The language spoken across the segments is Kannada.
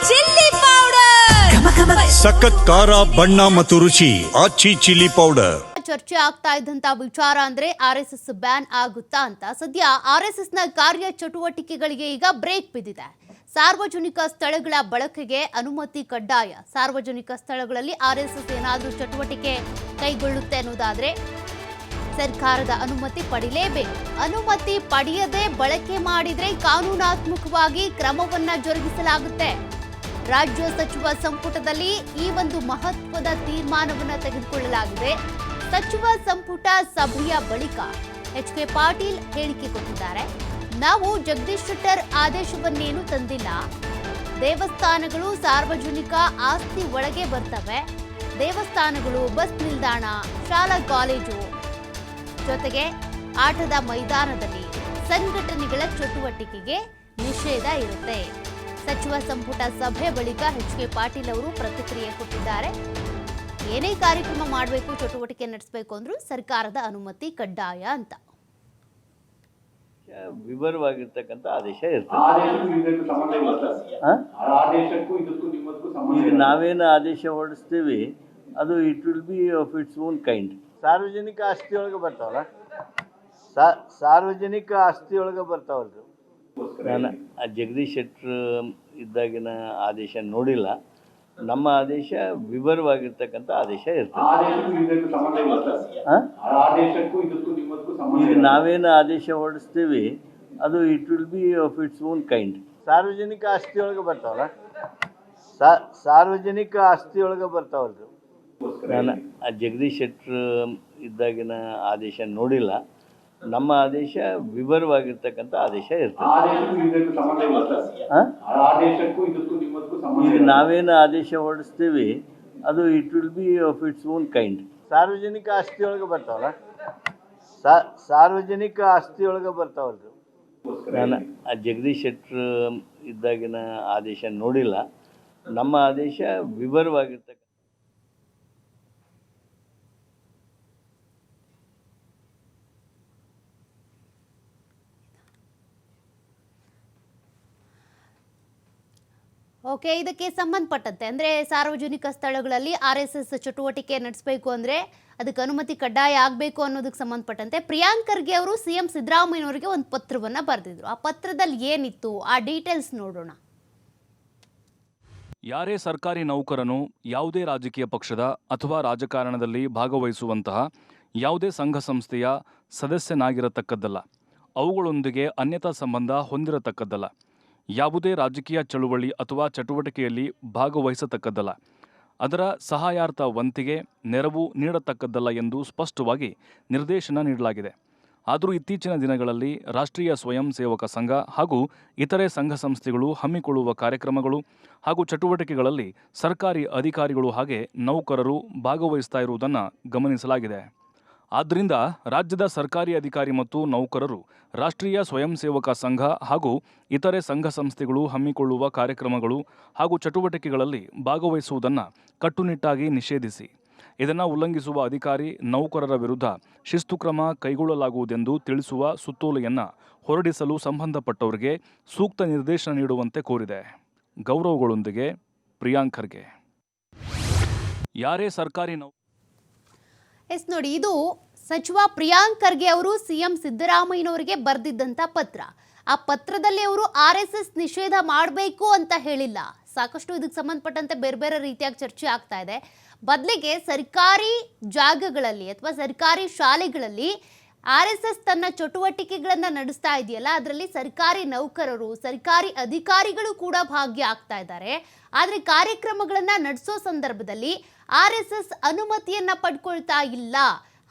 ಚಿಲ್ಲಿ ಪೌಡರ್, ಸಖತ್ ಖಾರ ಬಣ್ಣ ಮತ್ತು ರುಚಿ ಆಚಿ ಚಿಲ್ಲಿ ಪೌಡರ್. ಚರ್ಚೆ ಆಗ್ತಾ ಇದ್ದಂತ ವಿಚಾರ ಅಂದ್ರೆ ಆರ್ಎಸ್ಎಸ್ ಬ್ಯಾನ್ ಆಗುತ್ತಾ ಅಂತ. ಸದ್ಯ ಆರ್ಎಸ್ಎಸ್ ನ ಕಾರ್ಯ ಚಟುವಟಿಕೆಗಳಿಗೆ ಈಗ ಬ್ರೇಕ್ ಬಿದ್ದಿದೆ. ಸಾರ್ವಜನಿಕ ಸ್ಥಳಗಳ ಬಳಕೆಗೆ ಅನುಮತಿ ಕಡ್ಡಾಯ. ಸಾರ್ವಜನಿಕ ಸ್ಥಳಗಳಲ್ಲಿ ಆರ್ಎಸ್ಎಸ್ ಏನಾದರೂ ಚಟುವಟಿಕೆ ಕೈಗೊಳ್ಳುತ್ತೆ ಅನ್ನೋದಾದ್ರೆ ಸರ್ಕಾರದ ಅನುಮತಿ ಪಡಿಲೇಬೇಕು. ಅನುಮತಿ ಪಡೆಯದೆ ಬಳಕೆ ಮಾಡಿದ್ರೆ ಕಾನೂನಾತ್ಮಕವಾಗಿ ಕ್ರಮವನ್ನ ಜರುಗಿಸಲಾಗುತ್ತೆ. ರಾಜ್ಯ ಸಚಿವ ಸಂಪುಟದಲ್ಲಿ ಈ ಒಂದು ಮಹತ್ವದ ತೀರ್ಮಾನವನ್ನು ತೆಗೆದುಕೊಳ್ಳಲಾಗಿದೆ. ಸಚಿವ ಸಂಪುಟ ಸಭೆಯ ಬಳಿಕ ಎಚ್.ಕೆ. ಪಾಟೀಲ್ ಹೇಳಿಕೆ ಕೊಟ್ಟಿದ್ದಾರೆ. ನಾವು ಜಗದೀಶ್ ಶೆಟ್ಟರ್ ಆದೇಶವನ್ನೇನು ತಂದಿಲ್ಲ. ದೇವಸ್ಥಾನಗಳು ಸಾರ್ವಜನಿಕ ಆಸ್ತಿ ಒಳಗೆ ಬರ್ತವೆ. ದೇವಸ್ಥಾನಗಳು, ಬಸ್ ನಿಲ್ದಾಣ, ಶಾಲಾ ಕಾಲೇಜು ಜೊತೆಗೆ ಆಟದ ಮೈದಾನದಲ್ಲಿ ಸಂಘಟನೆಗಳ ಚಟುವಟಿಕೆಗೆ ನಿಷೇಧ ಇರುತ್ತೆ. ಸಚಿವ ಸಂಪುಟ ಸಭೆ ಬಳಿಕ ಎಚ್.ಕೆ. ಪಾಟೀಲ್ ಅವರು ಪ್ರತಿಕ್ರಿಯೆ ಕೊಟ್ಟಿದ್ದಾರೆ. ಏನೇ ಕಾರ್ಯಕ್ರಮ ಮಾಡಬೇಕು, ಚಟುವಟಿಕೆ ನಡೆಸಬೇಕು ಅಂದ್ರೂ ಸರ್ಕಾರದ ಅನುಮತಿ ಕಡ್ಡಾಯ ಅಂತ. ವಿವರವಾಗಿರ್ತಕ್ಕಂಥ ಆದೇಶ ಇರ್ತದೆ. ಈಗ ನಾವೇನು ಆದೇಶ ಹೊರಡಿಸ್ತೀವಿ ಅದು it will be of its own kind. ಸಾರ್ವಜನಿಕ ಆಸ್ತಿಯೊಳಗೆ ಬರ್ತಾವಲ್ಲ, ಸಾರ್ವಜನಿಕ ಆಸ್ತಿಯೊಳಗೆ ಬರ್ತಾವಲ್ರಿ. ನಾನು ಆ ಜಗದೀಶ್ ಶೆಟ್ಟರ್ ಇದ್ದಾಗಿನ ಆದೇಶ ನೋಡಿಲ್ಲ. ನಮ್ಮ ಆದೇಶ ವಿವರವಾಗಿರ್ತಕ್ಕಂಥ ಆದೇಶ ಇರ್ತದೆ. ಈಗ ನಾವೇನು ಆದೇಶ ಹೊರಡಿಸ್ತೀವಿ ಅದು it will be of its own kind. ಸಾರ್ವಜನಿಕ ಆಸ್ತಿಯೊಳಗೆ ಬರ್ತಾವಲ್ಲ, ಸಾರ್ವಜನಿಕ ಆಸ್ತಿಯೊಳಗೆ ಬರ್ತಾವಲ್ರಿ. ನಾನು ಆ ಜಗದೀಶ್ ಶೆಟ್ಟರ್ ಇದ್ದಾಗಿನ ಆದೇಶ ನೋಡಿಲ್ಲ. ನಮ್ಮ ಆದೇಶ ವಿವರವಾಗಿರ್ತಕ್ಕಂಥ ಆದೇಶ ಇರ್ತದೆ. ಈಗ ನಾವೇನು ಆದೇಶ ಹೊರಡಿಸ್ತೀವಿ ಅದು it will be of its own kind. ಸಾರ್ವಜನಿಕ ಆಸ್ತಿಯೊಳಗೆ ಬರ್ತಾವಲ್ಲ, ಸಾರ್ವಜನಿಕ ಆಸ್ತಿಯೊಳಗೆ ಬರ್ತಾವಲ್ರಿ. ನಾನು ಆ ಜಗದೀಶ್ ಶೆಟ್ಟರ್ ಇದ್ದಾಗಿನ ಆದೇಶ ನೋಡಿಲ್ಲ. ನಮ್ಮ ಆದೇಶ ವಿವರವಾಗಿರ್ತಕ್ಕಂಥ. ಓಕೆ, ಇದಕ್ಕೆ ಸಂಬಂಧಪಟ್ಟಂತೆ ಅಂದರೆ ಸಾರ್ವಜನಿಕ ಸ್ಥಳಗಳಲ್ಲಿ ಆರ್ಎಸ್ಎಸ್ ಚಟುವಟಿಕೆ ನಡೆಸಬೇಕು ಅಂದರೆ ಅದಕ್ಕೆ ಅನುಮತಿ ಕಡ್ಡಾಯ ಆಗಬೇಕು ಅನ್ನೋದಕ್ಕೆ ಸಂಬಂಧಪಟ್ಟಂತೆ ಪ್ರಿಯಾಂಕ್ ಖರ್ಗೆ ಅವರು ಸಿಎಂ ಸಿದ್ದರಾಮಯ್ಯನವರಿಗೆ ಒಂದು ಪತ್ರವನ್ನು ಬರೆದಿದ್ರು. ಆ ಪತ್ರದಲ್ಲಿ ಏನಿತ್ತು, ಆ ಡೀಟೇಲ್ಸ್ ನೋಡೋಣ. ಯಾರೇ ಸರ್ಕಾರಿ ನೌಕರನು ಯಾವುದೇ ರಾಜಕೀಯ ಪಕ್ಷದ ಅಥವಾ ರಾಜಕಾರಣದಲ್ಲಿ ಭಾಗವಹಿಸುವಂತಹ ಯಾವುದೇ ಸಂಘ ಸಂಸ್ಥೆಯ ಸದಸ್ಯನಾಗಿರತಕ್ಕದ್ದಲ್ಲ. ಅವುಗಳೊಂದಿಗೆ ಅನ್ಯತಾ ಸಂಬಂಧ ಹೊಂದಿರತಕ್ಕದ್ದಲ್ಲ. ಯಾವುದೇ ರಾಜಕೀಯ ಚಳುವಳಿ ಅಥವಾ ಚಟುವಟಿಕೆಯಲ್ಲಿ ಭಾಗವಹಿಸತಕ್ಕದ್ದಲ್ಲ. ಅದರ ಸಹಾಯಾರ್ಥ ವಂತಿಗೆ, ನೆರವು ನೀಡತಕ್ಕದ್ದಲ್ಲ ಎಂದು ಸ್ಪಷ್ಟವಾಗಿ ನಿರ್ದೇಶನ ನೀಡಲಾಗಿದೆ. ಆದರೂ ಇತ್ತೀಚಿನ ದಿನಗಳಲ್ಲಿ ರಾಷ್ಟ್ರೀಯ ಸ್ವಯಂ ಸೇವಕ ಸಂಘ ಹಾಗೂ ಇತರೆ ಸಂಘ ಸಂಸ್ಥೆಗಳು ಹಮ್ಮಿಕೊಳ್ಳುವ ಕಾರ್ಯಕ್ರಮಗಳು ಹಾಗೂ ಚಟುವಟಿಕೆಗಳಲ್ಲಿ ಸರ್ಕಾರಿ ಅಧಿಕಾರಿಗಳು ಹಾಗೆ ನೌಕರರು ಭಾಗವಹಿಸ್ತಾ ಇರುವುದನ್ನು ಗಮನಿಸಲಾಗಿದೆ. ಆದ್ದರಿಂದ ರಾಜ್ಯದ ಸರ್ಕಾರಿ ಅಧಿಕಾರಿ ಮತ್ತು ನೌಕರರು ರಾಷ್ಟ್ರೀಯ ಸ್ವಯಂ ಸೇವಕ ಸಂಘ ಹಾಗೂ ಇತರೆ ಸಂಘ ಸಂಸ್ಥೆಗಳು ಹಮ್ಮಿಕೊಳ್ಳುವ ಕಾರ್ಯಕ್ರಮಗಳು ಹಾಗೂ ಚಟುವಟಿಕೆಗಳಲ್ಲಿ ಭಾಗವಹಿಸುವುದನ್ನು ಕಟ್ಟುನಿಟ್ಟಾಗಿ ನಿಷೇಧಿಸಿ ಇದನ್ನು ಉಲ್ಲಂಘಿಸುವ ಅಧಿಕಾರಿ ನೌಕರರ ವಿರುದ್ಧ ಶಿಸ್ತು ಕ್ರಮ ಕೈಗೊಳ್ಳಲಾಗುವುದೆಂದು ತಿಳಿಸುವ ಸುತ್ತೋಲೆಯನ್ನು ಹೊರಡಿಸಲು ಸಂಬಂಧಪಟ್ಟವರಿಗೆ ಸೂಕ್ತ ನಿರ್ದೇಶನ ನೀಡುವಂತೆ ಕೋರಿದೆ. ಗೌರವಗಳೊಂದಿಗೆ ಪ್ರಿಯಾಂಕ್ ಖರ್ಗೆ. ಯಾರೇ ಸರ್ಕಾರಿ ನೋಡಿ, ಇದು ಸಚಿವ ಪ್ರಿಯಾಂಕ್ ಖರ್ಗೆ ಅವರು ಸಿಎಂ ಸಿದ್ದರಾಮಯ್ಯನವರಿಗೆ ಬರೆದಿದ್ದಂಥ ಪತ್ರ. ಆ ಪತ್ರದಲ್ಲಿ ಅವರು ಆರ್ಎಸ್ಎಸ್ ನಿಷೇಧ ಮಾಡಬೇಕು ಅಂತ ಹೇಳಿಲ್ಲ. ಸಾಕಷ್ಟು ಇದಕ್ಕೆ ಸಂಬಂಧಪಟ್ಟಂತೆ ಬೇರೆ ಬೇರೆ ರೀತಿಯಾಗಿ ಚರ್ಚೆ ಆಗ್ತಾ ಇದೆ. ಬದಲಿಗೆ ಸರ್ಕಾರಿ ಜಾಗಗಳಲ್ಲಿ ಅಥವಾ ಸರ್ಕಾರಿ ಶಾಲೆಗಳಲ್ಲಿ ಆರ್ಎಸ್ಎಸ್ ತನ್ನ ಚಟುವಟಿಕೆಗಳನ್ನು ನಡೆಸ್ತಾ ಇದೆಯಲ್ಲ, ಅದರಲ್ಲಿ ಸರ್ಕಾರಿ ನೌಕರರು, ಸರ್ಕಾರಿ ಅಧಿಕಾರಿಗಳು ಕೂಡ ಭಾಗ್ಯ ಆಗ್ತಾ ಇದ್ದಾರೆ. ಆದರೆ ಕಾರ್ಯಕ್ರಮಗಳನ್ನು ನಡೆಸೋ ಸಂದರ್ಭದಲ್ಲಿ ಆರ್ಎಸ್ಎಸ್ ಅನುಮತಿಯನ್ನು ಪಡ್ಕೊಳ್ತಾ ಇಲ್ಲ.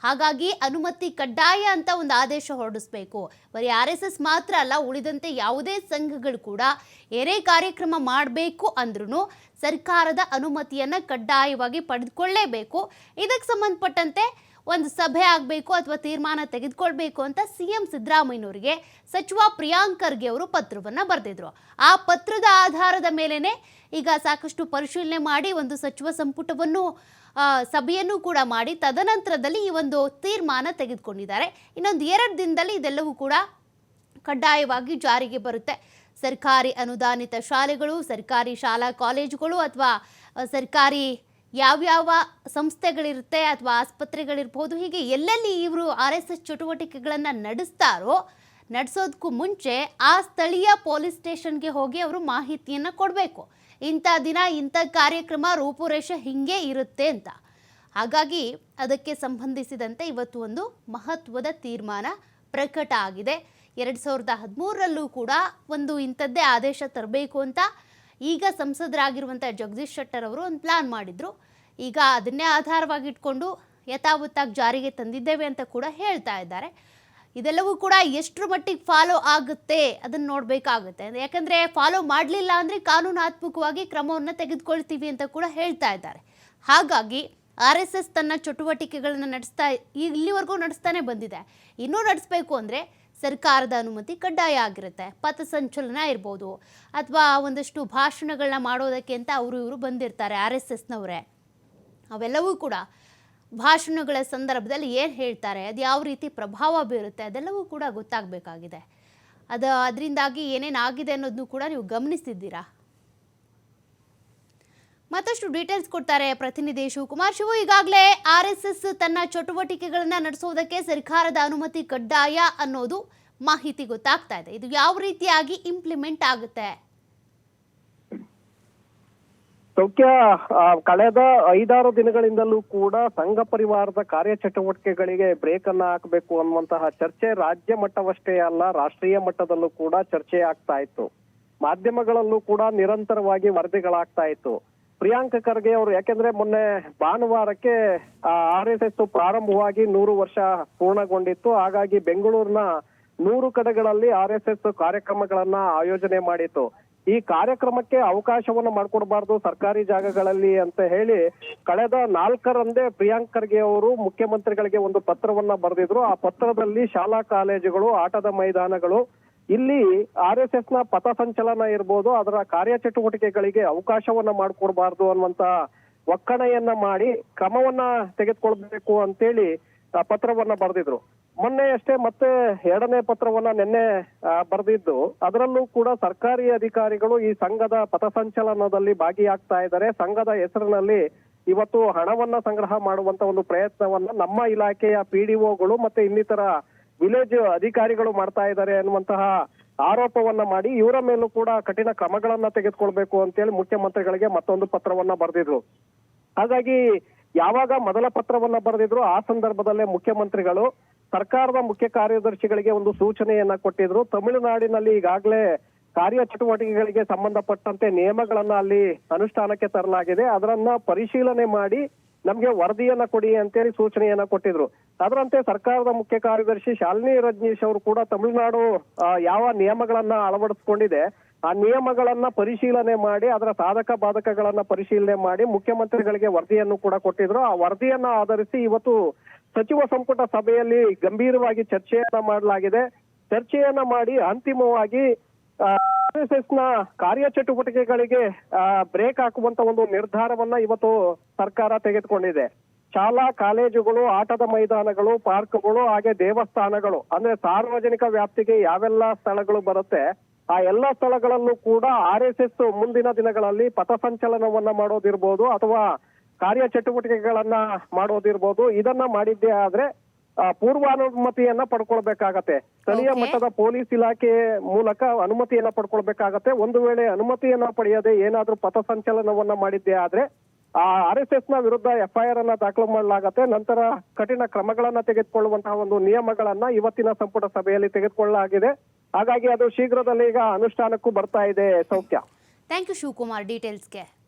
ಹಾಗಾಗಿ ಅನುಮತಿ ಕಡ್ಡಾಯ ಅಂತ ಒಂದು ಆದೇಶ ಹೊರಡಿಸಬೇಕು. ಬರೀ ಆರ್ಎಸ್ಎಸ್ ಮಾತ್ರ ಅಲ್ಲ, ಉಳಿದಂತೆ ಯಾವುದೇ ಸಂಘಗಳು ಕೂಡ ಏನೇ ಕಾರ್ಯಕ್ರಮ ಮಾಡಬೇಕು ಅಂದ್ರೂ ಸರ್ಕಾರದ ಅನುಮತಿಯನ್ನು ಕಡ್ಡಾಯವಾಗಿ ಪಡೆದುಕೊಳ್ಳೇಬೇಕು. ಇದಕ್ಕೆ ಸಂಬಂಧಪಟ್ಟಂತೆ ಒಂದು ಸಭೆ ಆಗಬೇಕು ಅಥವಾ ತೀರ್ಮಾನ ತೆಗೆದುಕೊಳ್ಬೇಕು ಅಂತ ಸಿಎಂ ಸಿದ್ದರಾಮಯ್ಯನವರಿಗೆ ಸಚಿವ ಪ್ರಿಯಾಂಕ್ ಖರ್ಗೆ ಅವರು ಪತ್ರವನ್ನು ಬರೆದಿದ್ರು. ಆ ಪತ್ರದ ಆಧಾರದ ಮೇಲೆನೆ ಈಗ ಸಾಕಷ್ಟು ಪರಿಶೀಲನೆ ಮಾಡಿ ಒಂದು ಸಚಿವ ಸಂಪುಟವನ್ನು ಸಭೆಯನ್ನು ಕೂಡ ಮಾಡಿ ತದನಂತರದಲ್ಲಿ ಈ ಒಂದು ತೀರ್ಮಾನ ತೆಗೆದುಕೊಂಡಿದ್ದಾರೆ. ಇನ್ನೊಂದು 2 ದಿನದಲ್ಲಿ ಇದೆಲ್ಲವೂ ಕೂಡ ಕಡ್ಡಾಯವಾಗಿ ಜಾರಿಗೆ ಬರುತ್ತೆ. ಸರ್ಕಾರಿ ಅನುದಾನಿತ ಶಾಲೆಗಳು, ಸರ್ಕಾರಿ ಶಾಲಾ ಕಾಲೇಜುಗಳು ಅಥವಾ ಸರ್ಕಾರಿ ಯಾವ್ಯಾವ ಸಂಸ್ಥೆಗಳಿರುತ್ತೆ ಅಥವಾ ಆಸ್ಪತ್ರೆಗಳಿರ್ಬೋದು, ಹೀಗೆ ಎಲ್ಲೆಲ್ಲಿ ಇವರು RSS ಚಟುವಟಿಕೆಗಳನ್ನು ನಡೆಸೋದಕ್ಕೂ ಮುಂಚೆ ಆ ಸ್ಥಳೀಯ ಪೊಲೀಸ್ ಸ್ಟೇಷನ್ಗೆ ಹೋಗಿ ಅವರು ಮಾಹಿತಿಯನ್ನು ಕೊಡಬೇಕು. ಇಂಥ ದಿನ ಇಂಥ ಕಾರ್ಯಕ್ರಮ ರೂಪುರೇಷೆ ಹಿಂಗೆ ಇರುತ್ತೆ ಅಂತ. ಹಾಗಾಗಿ ಅದಕ್ಕೆ ಸಂಬಂಧಿಸಿದಂತೆ ಇವತ್ತು ಒಂದು ಮಹತ್ವದ ತೀರ್ಮಾನ ಪ್ರಕಟ ಆಗಿದೆ. 2013ರಲ್ಲೂ ಕೂಡ ಒಂದು ಇಂಥದ್ದೇ ಆದೇಶ ತರಬೇಕು ಅಂತ ಈಗ ಸಂಸದರಾಗಿರುವಂಥ ಜಗದೀಶ್ ಶೆಟ್ಟರ್ ಅವರು ಒಂದು ಪ್ಲಾನ್ ಮಾಡಿದ್ರು. ಈಗ ಅದನ್ನೇ ಆಧಾರವಾಗಿಟ್ಕೊಂಡು ಯಥಾವತ್ತಾಗಿ ಜಾರಿಗೆ ತಂದಿದ್ದೇವೆ ಅಂತ ಕೂಡ ಹೇಳ್ತಾ ಇದ್ದಾರೆ. ಇದೆಲ್ಲವೂ ಕೂಡ ಎಷ್ಟರ ಮಟ್ಟಿಗೆ ಫಾಲೋ ಆಗುತ್ತೆ ಅದನ್ನು ನೋಡಬೇಕಾಗುತ್ತೆ. ಯಾಕಂದರೆ ಫಾಲೋ ಮಾಡಲಿಲ್ಲ ಅಂದರೆ ಕಾನೂನಾತ್ಮಕವಾಗಿ ಕ್ರಮವನ್ನು ತೆಗೆದುಕೊಳ್ತೀವಿ ಅಂತ ಕೂಡ ಹೇಳ್ತಾ ಇದ್ದಾರೆ. ಹಾಗಾಗಿ RSS ತನ್ನ ಚಟುವಟಿಕೆಗಳನ್ನು ಇಲ್ಲಿವರೆಗೂ ನಡೆಸ್ತಾನೆ ಬಂದಿದೆ. ಇನ್ನೂ ನಡೆಸಬೇಕು ಅಂದರೆ ಸರ್ಕಾರದ ಅನುಮತಿ ಕಡ್ಡಾಯ ಆಗಿರುತ್ತೆ. ಪಥಸಂಚಲನ ಇರ್ಬೋದು ಅಥವಾ ಒಂದಷ್ಟು ಭಾಷಣಗಳನ್ನ ಮಾಡೋದಕ್ಕೆ ಅಂತ ಇವರು ಬಂದಿರ್ತಾರೆ RSSನವರೇ. ಅವೆಲ್ಲವೂ ಕೂಡ ಭಾಷಣಗಳ ಸಂದರ್ಭದಲ್ಲಿ ಏನು ಹೇಳ್ತಾರೆ, ಅದು ಯಾವ ರೀತಿ ಪ್ರಭಾವ ಬೀರುತ್ತೆ ಅದೆಲ್ಲವೂ ಕೂಡ ಗೊತ್ತಾಗಬೇಕಾಗಿದೆ. ಅದರಿಂದಾಗಿ ಏನೇನಾಗಿದೆ ಅನ್ನೋದನ್ನು ಕೂಡ ನೀವು ಗಮನಿಸಿದ್ದೀರಾ. ಮತ್ತಷ್ಟು ಡೀಟೇಲ್ಸ್ ಕೊಡ್ತಾರೆ ಪ್ರತಿನಿಧಿ ಶಿವಕುಮಾರ್. ಈಗಾಗಲೇ RSS ತನ್ನ ಚಟುವಟಿಕೆಗಳನ್ನು ನಡೆಸೋದಕ್ಕೆ ಸರ್ಕಾರದ ಅನುಮತಿ ಕಡ್ಡಾಯ ಅನ್ನೋದು ಮಾಹಿತಿ ಗೊತ್ತಾಗ್ತಾ ಇದೆ. ಇದು ಯಾವ ರೀತಿಯಾಗಿ ಇಂಪ್ಲಿಮೆಂಟ್ ಆಗುತ್ತೆ? ಸೌಖ್ಯ, ಕಳೆದ 5-6 ದಿನಗಳಿಂದಲೂ ಕೂಡ ಸಂಘ ಪರಿವಾರದ ಕಾರ್ಯಚಟುವಟಿಕೆಗಳಿಗೆ ಬ್ರೇಕ್ ಅನ್ನ ಹಾಕಬೇಕು ಅನ್ನುವಂತಹ ಚರ್ಚೆ ರಾಜ್ಯ ಮಟ್ಟವಷ್ಟೇ ಅಲ್ಲ, ರಾಷ್ಟ್ರೀಯ ಮಟ್ಟದಲ್ಲೂ ಕೂಡ ಚರ್ಚೆ ಆಗ್ತಾ ಇತ್ತು. ಮಾಧ್ಯಮಗಳಲ್ಲೂ ಕೂಡ ನಿರಂತರವಾಗಿ ವರದಿಗಳಾಗ್ತಾ ಇತ್ತು. ಪ್ರಿಯಾಂಕ್ ಖರ್ಗೆ ಅವರು, ಯಾಕೆಂದ್ರೆ ಮೊನ್ನೆ ಭಾನುವಾರಕ್ಕೆ RSS ಪ್ರಾರಂಭವಾಗಿ 100 ವರ್ಷ ಪೂರ್ಣಗೊಂಡಿತ್ತು. ಹಾಗಾಗಿ ಬೆಂಗಳೂರಿನ 100 ಕಡೆಗಳಲ್ಲಿ RSS ಕಾರ್ಯಕ್ರಮಗಳನ್ನ ಆಯೋಜನೆ ಮಾಡಿತ್ತು. ಈ ಕಾರ್ಯಕ್ರಮಕ್ಕೆ ಅವಕಾಶವನ್ನು ಮಾಡಿಕೊಡಬಾರ್ದು ಸರ್ಕಾರಿ ಜಾಗಗಳಲ್ಲಿ ಅಂತ ಹೇಳಿ ಕಳೆದ 4ರಂದೇ ಪ್ರಿಯಾಂಕ್ ಖರ್ಗೆ ಅವರು ಮುಖ್ಯಮಂತ್ರಿಗಳಿಗೆ ಒಂದು ಪತ್ರವನ್ನ ಬರೆದಿದ್ರು. ಆ ಪತ್ರದಲ್ಲಿ ಶಾಲಾ ಕಾಲೇಜುಗಳು, ಆಟದ ಮೈದಾನಗಳು, ಇಲ್ಲಿ RSSನ ಪಥಸಂಚಲನ ಇರ್ಬೋದು, ಅದರ ಕಾರ್ಯಚಟುವಟಿಕೆಗಳಿಗೆ ಅವಕಾಶವನ್ನ ಮಾಡಿಕೊಡ್ಬಾರ್ದು ಅನ್ನುವಂತ ಒಕ್ಕಣೆಯನ್ನ ಮಾಡಿ ಕ್ರಮವನ್ನ ತೆಗೆದುಕೊಳ್ಬೇಕು ಅಂತೇಳಿ ಪತ್ರವನ್ನ ಬರೆದಿದ್ರು. ಮೊನ್ನೆ ಅಷ್ಟೇ ಮತ್ತೆ 2ನೇ ಪತ್ರವನ್ನ ನಿನ್ನೆ ಬರೆದಿದ್ದು, ಅದರಲ್ಲೂ ಕೂಡ ಸರ್ಕಾರಿ ಅಧಿಕಾರಿಗಳು ಈ ಸಂಘದ ಪಥಸಂಚಲನದಲ್ಲಿ ಭಾಗಿಯಾಗ್ತಾ ಇದ್ದಾರೆ. ಸಂಘದ ಹೆಸರಿನಲ್ಲಿ ಇವತ್ತು ಹಣವನ್ನ ಸಂಗ್ರಹ ಮಾಡುವಂತ ಒಂದು ಪ್ರಯತ್ನವನ್ನ ನಮ್ಮ ಇಲಾಖೆಯ PDOಗಳು ಮತ್ತೆ ಇನ್ನಿತರ ವಿಲೇಜ್ ಅಧಿಕಾರಿಗಳು ಮಾಡ್ತಾ ಇದ್ದಾರೆ ಅನ್ನುವಂತಹ ಆರೋಪವನ್ನ ಮಾಡಿ ಇವರ ಮೇಲೂ ಕೂಡ ಕಠಿಣ ಕ್ರಮಗಳನ್ನ ತೆಗೆದುಕೊಳ್ಬೇಕು ಅಂತೇಳಿ ಮುಖ್ಯಮಂತ್ರಿಗಳಿಗೆ ಮತ್ತೊಂದು ಪತ್ರವನ್ನ ಬರೆದಿದ್ರು. ಹಾಗಾಗಿ ಯಾವಾಗ ಮೊದಲ ಪತ್ರವನ್ನ ಬರೆದಿದ್ರು ಆ ಸಂದರ್ಭದಲ್ಲೇ ಮುಖ್ಯಮಂತ್ರಿಗಳು ಸರ್ಕಾರದ ಮುಖ್ಯ ಕಾರ್ಯದರ್ಶಿಗಳಿಗೆ ಒಂದು ಸೂಚನೆಯನ್ನ ಕೊಟ್ಟಿದ್ರು. ತಮಿಳುನಾಡಿನಲ್ಲಿ ಈಗಾಗಲೇ ಕಾರ್ಯಚಟುವಟಿಕೆಗಳಿಗೆ ಸಂಬಂಧಪಟ್ಟಂತೆ ನಿಯಮಗಳನ್ನ ಅಲ್ಲಿ ಅನುಷ್ಠಾನಕ್ಕೆ ತರಲಾಗಿದೆ. ಅದರನ್ನ ಪರಿಶೀಲನೆ ಮಾಡಿ ನಮ್ಗೆ ವರದಿಯನ್ನ ಕೊಡಿ ಅಂತೇಳಿ ಸೂಚನೆಯನ್ನ ಕೊಟ್ಟಿದ್ರು. ಅದರಂತೆ ಸರ್ಕಾರದ ಮುಖ್ಯ ಕಾರ್ಯದರ್ಶಿ ಶಾಲಿನಿ ರಜನೀಶ್ ಅವರು ಕೂಡ ತಮಿಳುನಾಡು ಯಾವ ನಿಯಮಗಳನ್ನ ಅಳವಡಿಸ್ಕೊಂಡಿದೆ ಆ ನಿಯಮಗಳನ್ನ ಪರಿಶೀಲನೆ ಮಾಡಿ ಅದರ ಸಾಧಕ ಬಾಧಕಗಳನ್ನ ಪರಿಶೀಲನೆ ಮಾಡಿ ಮುಖ್ಯಮಂತ್ರಿಗಳಿಗೆ ವರದಿಯನ್ನು ಕೂಡ ಕೊಟ್ಟಿದ್ರು. ಆ ವರದಿಯನ್ನ ಆಧರಿಸಿ ಇವತ್ತು ಸಚಿವ ಸಂಪುಟ ಸಭೆಯಲ್ಲಿ ಗಂಭೀರವಾಗಿ ಚರ್ಚೆಯನ್ನ ಮಾಡಲಾಗಿದೆ. ಚರ್ಚೆಯನ್ನ ಮಾಡಿ ಅಂತಿಮವಾಗಿ RSSನ ಕಾರ್ಯಚಟುವಟಿಕೆಗಳಿಗೆ ಬ್ರೇಕ್ ಹಾಕುವಂತ ಒಂದು ನಿರ್ಧಾರವನ್ನ ಇವತ್ತು ಸರ್ಕಾರ ತೆಗೆದುಕೊಂಡಿದೆ. ಶಾಲಾ ಕಾಲೇಜುಗಳು, ಆಟದ ಮೈದಾನಗಳು, ಪಾರ್ಕ್ಗಳು, ಹಾಗೆ ದೇವಸ್ಥಾನಗಳು, ಅಂದ್ರೆ ಸಾರ್ವಜನಿಕ ವ್ಯಾಪ್ತಿಗೆ ಯಾವೆಲ್ಲ ಸ್ಥಳಗಳು ಬರುತ್ತೆ ಆ ಎಲ್ಲಾ ಸ್ಥಳಗಳಲ್ಲೂ ಕೂಡ RSS ಮುಂದಿನ ದಿನಗಳಲ್ಲಿ ಪಥಸಂಚಲನವನ್ನ ಮಾಡೋದಿರ್ಬೋದು ಅಥವಾ ಕಾರ್ಯಚಟುವಟಿಕೆಗಳನ್ನ ಮಾಡೋದಿರ್ಬೋದು, ಇದನ್ನ ಮಾಡಿದ್ದೇ ಆದ್ರೆ ಪೂರ್ವಾನುಮತಿಯನ್ನ ಪಡ್ಕೊಳ್ಬೇಕಾಗತ್ತೆ. ಸ್ಥಳೀಯ ಮಟ್ಟದ ಪೊಲೀಸ್ ಇಲಾಖೆ ಮೂಲಕ ಅನುಮತಿಯನ್ನ ಪಡ್ಕೊಳ್ಬೇಕಾಗತ್ತೆ. ಒಂದು ವೇಳೆ ಅನುಮತಿಯನ್ನ ಪಡೆಯದೆ ಏನಾದ್ರೂ ಪಥಸಂಚಲನವನ್ನ ಮಾಡಿದ್ದೇ ಆದ್ರೆ ಆ RSSನ ವಿರುದ್ಧ FIR ಅನ್ನ ದಾಖಲು ಮಾಡಲಾಗತ್ತೆ. ನಂತರ ಕಠಿಣ ಕ್ರಮಗಳನ್ನ ತೆಗೆದುಕೊಳ್ಳುವಂತಹ ಒಂದು ನಿಯಮಗಳನ್ನ ಇವತ್ತಿನ ಸಂಪುಟ ಸಭೆಯಲ್ಲಿ ತೆಗೆದುಕೊಳ್ಳಲಾಗಿದೆ. ಹಾಗಾಗಿ ಅದು ಶೀಘ್ರದಲ್ಲೇ ಈಗ ಅನುಷ್ಠಾನಕ್ಕೂ ಬರ್ತಾ ಇದೆ. ಸೌಖ್ಯ. Thank you Shivakumar ಡೀಟೇಲ್ಸ್ಗೆ.